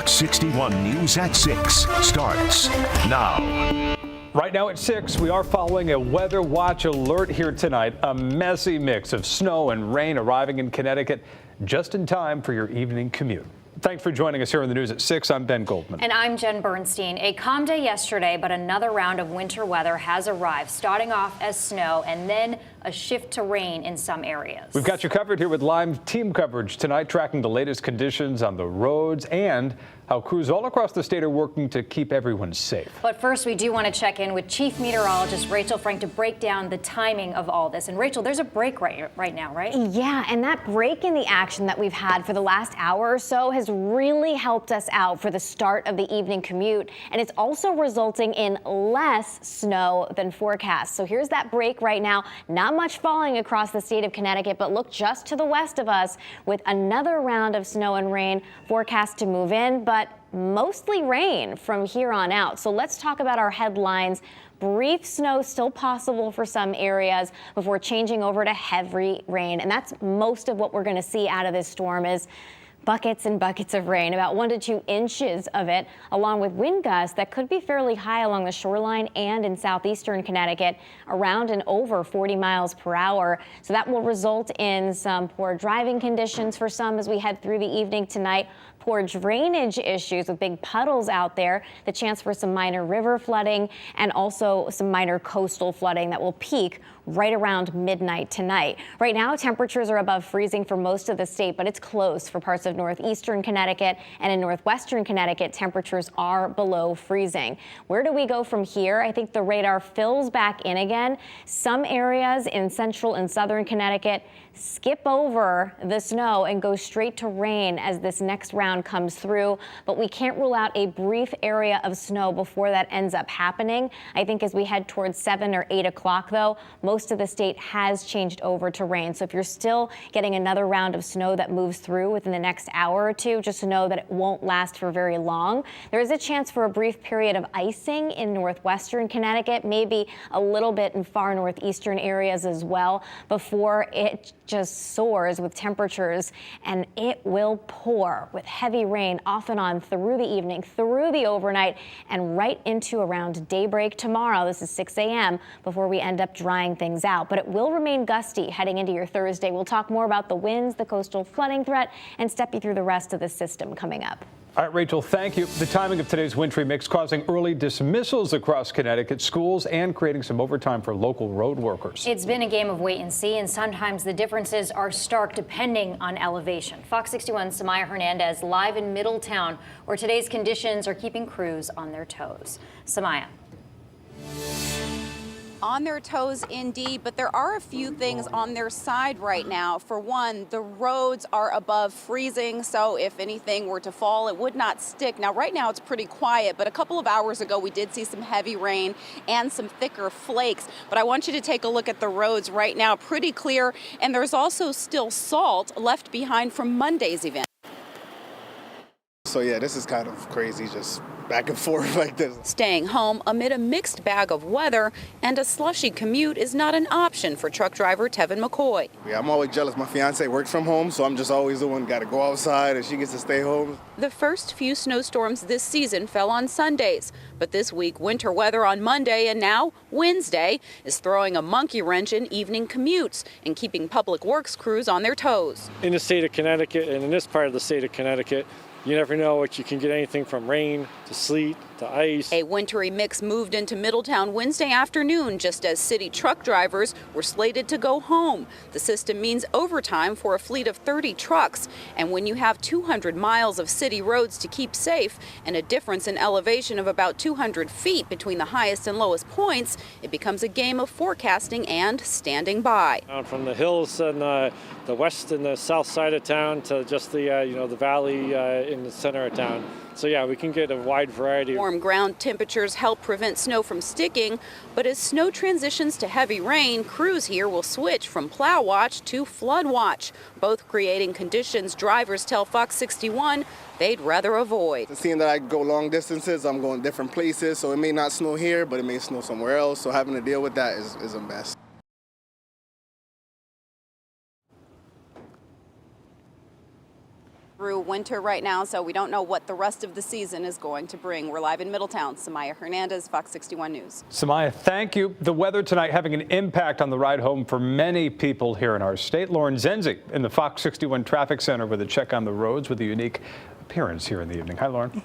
Fox 61 News at 6 starts now. Right now at 6, we are following a weather watch alert here tonight. A messy mix of snow and rain arriving in Connecticut just in time for your evening commute. Thanks for joining us here in the news at 6. I'm Ben Goldman. And I'm Jen Bernstein. A calm day yesterday, but another round of winter weather has arrived, starting off as snow and then a shift to rain in some areas. We've got you covered here with live team coverage tonight, tracking the latest conditions on the roads and how crews all across the state are working to keep everyone safe. But first, we do want to check in with Chief Meteorologist Rachel Frank to break down the timing of all this. And Rachel, there's a break right now, right? Yeah, and that break in the action that we've had for the last hour or so has really helped us out for the start of the evening commute. And it's also resulting in less snow than forecast. So here's that break right now. Not much falling across the state of Connecticut, but look just to the west of us with another round of snow and rain forecast to move in, but mostly rain from here on out. So let's talk about our headlines. Brief snow still possible for some areas before changing over to heavy rain. And that's most of what we're going to see out of this storm is buckets and buckets of rain, about 1 to 2 inches of it, along with wind gusts that could be fairly high along the shoreline and in southeastern Connecticut, around and over 40 miles per hour. So that will result in some poor driving conditions for some as we head through the evening tonight. Poor drainage issues with big puddles out there, the chance for some minor river flooding and also some minor coastal flooding that will peak right around midnight tonight. Right now, temperatures are above freezing for most of the state, but it's close for parts of northeastern Connecticut, and in northwestern Connecticut, temperatures are below freezing. Where do we go from here? I think the radar fills back in again. Some areas in central and southern Connecticut skip over the snow and go straight to rain as this next round comes through, but we can't rule out a brief area of snow before that ends up happening. I think as we head towards 7 or 8 o'clock, though, most of the state has changed over to rain. So if you're still getting another round of snow that moves through within the next hour or two, just know that it won't last for very long. There is a chance for a brief period of icing in northwestern Connecticut, maybe a little bit in far northeastern areas as well, before it just soars with temperatures, and it will pour with heavy rain off and on through the evening, through the overnight, and right into around daybreak tomorrow. This is 6 a.m. before we end up drying things out, but it will remain gusty heading into your Thursday. We'll talk more about the winds, the coastal flooding threat, and step you through the rest of the system coming up. All right, Rachel, thank you. The timing of today's wintry mix causing early dismissals across Connecticut schools and creating some overtime for local road workers. It's been a game of wait and see, and sometimes the differences are stark depending on elevation. Fox 61's Samaya Hernandez live in Middletown, where today's conditions are keeping crews on their toes. Samaya. On their toes indeed, but there are a few things on their side right now. For one, the roads are above freezing, so if anything were to fall, it would not stick. Now, right now it's pretty quiet, but a couple of hours ago we did see some heavy rain and some thicker flakes. But I want you to take a look at the roads right now, pretty clear, and there's also still salt left behind from Monday's event. So yeah, this is kind of crazy, just back and forth like this. Staying home amid a mixed bag of weather and a slushy commute is not an option for truck driver Tevin McCoy. Yeah, I'm always jealous. My fiance works from home, so I'm just always the one got to go outside and she gets to stay home. The first few snowstorms this season fell on Sundays, but this week winter weather on Monday and now Wednesday is throwing a monkey wrench in evening commutes and keeping public works crews on their toes. In the state of Connecticut and in this part of the state of Connecticut, you never know what you can get, anything from rain to sleet to ice. A wintry mix moved into Middletown Wednesday afternoon just as city truck drivers were slated to go home. The system means overtime for a fleet of 30 trucks. And when you have 200 miles of city roads to keep safe and a difference in elevation of about 200 feet between the highest and lowest points, it becomes a game of forecasting and standing by. Down from the hills and the west and the south side of town to just the the valley in the center of town. So yeah, we can get a wide variety. Warm ground temperatures help prevent snow from sticking, but as snow transitions to heavy rain, crews here will switch from plow watch to flood watch, both creating conditions drivers tell Fox 61 they'd rather avoid. Seeing that I go long distances, I'm going different places, so it may not snow here, but it may snow somewhere else, so having to deal with that is a mess. through winter right now, so we don't know what the rest of the season is going to bring. We're live in Middletown. Samaya Hernandez, Fox 61 News. Samaya, thank you. The weather tonight having an impact on the ride home for many people here in our state. Lauren Zenzi in the Fox 61 Traffic Center with a check on the roads with a unique appearance here in the evening. Hi, Lauren.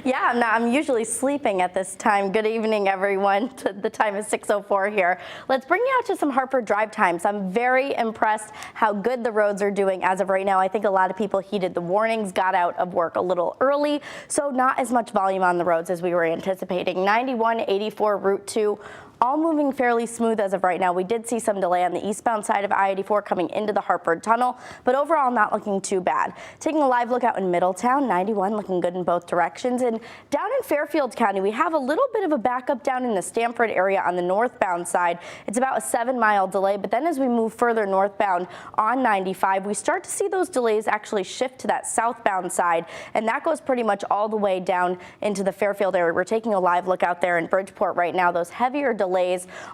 Yeah, I'm usually sleeping at this time. Good evening, everyone. The time is 6:04 here. Let's bring you out to some Hartford drive times. I'm very impressed how good the roads are doing as of right now. I think a lot of people heeded the warnings, got out of work a little early, so not as much volume on the roads as we were anticipating. 91, 84, Route 2. All moving fairly smooth as of right now. We did see some delay on the eastbound side of I-84 coming into the Hartford Tunnel, but overall not looking too bad. Taking a live look out in Middletown, 91 looking good in both directions. And down in Fairfield County, we have a little bit of a backup down in the Stamford area on the northbound side. It's about a 7-mile delay, but then as we move further northbound on 95, we start to see those delays actually shift to that southbound side, and that goes pretty much all the way down into the Fairfield area. We're taking a live look out there in Bridgeport right now. Those heavier delays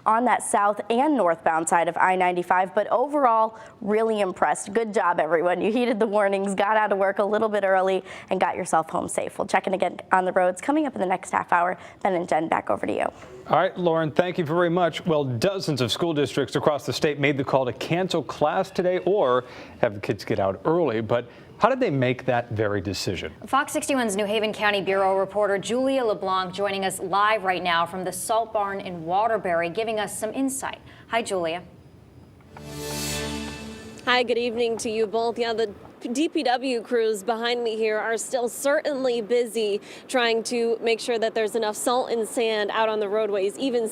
on that south and northbound side of I-95, but overall really impressed. Good job, everyone. You heeded the warnings, got out of work a little bit early, and got yourself home safe. We'll check in again on the roads coming up in the next half hour. Ben and Jen, back over to you. All right, Lauren, thank you very much. Well, dozens of school districts across the state made the call to cancel class today or have kids get out early, but how did they make that very decision? Fox 61's New Haven County Bureau reporter Julia LeBlanc joining us live right now from the Salt Barn in Waterbury, giving us some insight. Hi, Julia. Hi, good evening to you both. Yeah, the DPW crews behind me here are still certainly busy trying to make sure that there's enough salt and sand out on the roadways, even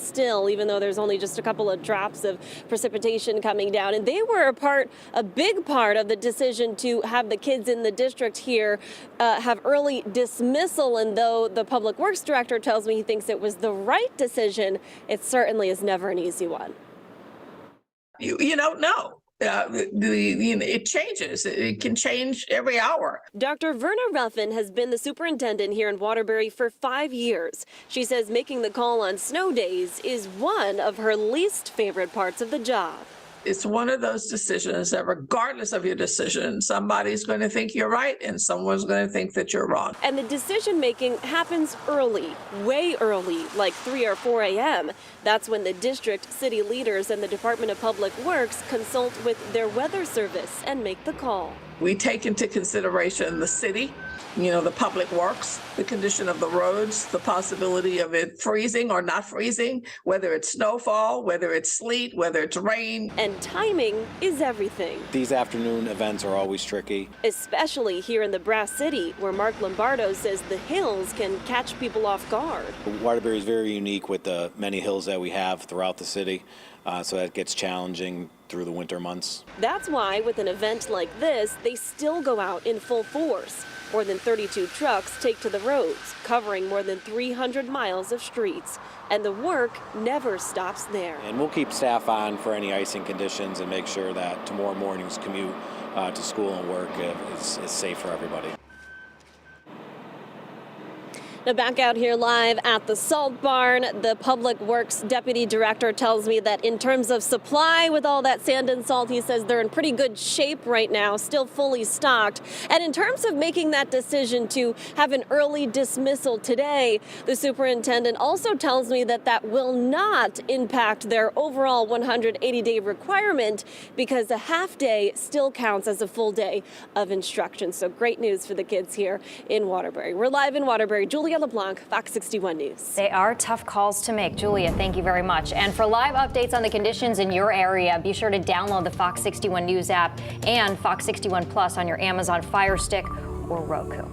though there's only just a couple of drops of precipitation coming down. And they were a big part of the decision to have the kids in the district here have early dismissal. And though the public works director tells me he thinks it was the right decision, it certainly is never an easy one. You don't know. It changes. It can change every hour. Dr. Verna Ruffin has been the superintendent here in Waterbury for 5 years. She says making the call on snow days is one of her least favorite parts of the job. It's one of those decisions that regardless of your decision, somebody's going to think you're right and someone's going to think that you're wrong. And the decision making happens early, way early, like 3 or 4 a.m. That's when the district, city leaders, and the Department of Public Works consult with their weather service and make the call. We take into consideration the city, the public works, the condition of the roads, the possibility of it freezing or not freezing, whether it's snowfall, whether it's sleet, whether it's rain. And timing is everything. These afternoon events are always tricky. Especially here in the Brass City, where Mark Lombardo says the hills can catch people off guard. Waterbury is very unique with the many hills that we have throughout the city, so that gets challenging through the winter months. That's why with an event like this, they still go out in full force. More than 32 trucks take to the roads, covering more than 300 miles of streets. And the work never stops there. And we'll keep staff on for any icing conditions and make sure that tomorrow morning's commute to school and work is safe for everybody. Now back out here live at the Salt Barn, the Public Works Deputy Director tells me that in terms of supply with all that sand and salt, he says they're in pretty good shape right now, still fully stocked. And in terms of making that decision to have an early dismissal today, the superintendent also tells me that that will not impact their overall 180-day requirement because a half day still counts as a full day of instruction. So great news for the kids here in Waterbury. We're live in Waterbury. Julia LeBlanc, Fox 61 News. They are tough calls to make. Julia, thank you very much. And for live updates on the conditions in your area, be sure to download the Fox 61 News app and Fox 61 Plus on your Amazon Fire Stick or Roku.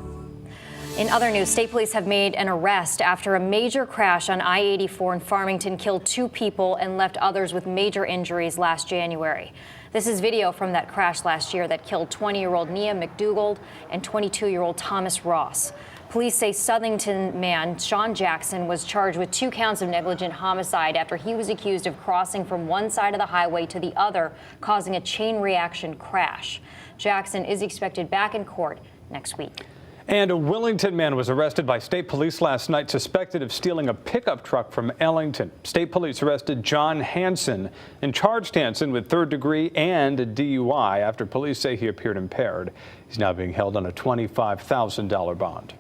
In other news, state police have made an arrest after a major crash on I-84 in Farmington killed 2 people and left others with major injuries last January. This is video from that crash last year that killed 20-year-old Nia McDougald and 22-year-old Thomas Ross. Police say Southington man Sean Jackson was charged with 2 counts of negligent homicide after he was accused of crossing from one side of the highway to the other, causing a chain reaction crash. Jackson is expected back in court next week. And a Willington man was arrested by state police last night, suspected of stealing a pickup truck from Ellington. State police arrested John Hansen and charged Hansen with third-degree and a DUI after police say he appeared impaired. He's now being held on a $25,000 bond.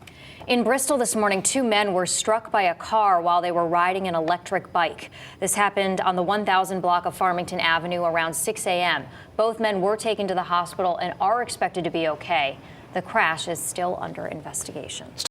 In Bristol this morning, 2 men were struck by a car while they were riding an electric bike. This happened on the 1000 block of Farmington Avenue around 6 a.m. Both men were taken to the hospital and are expected to be okay. The crash is still under investigation.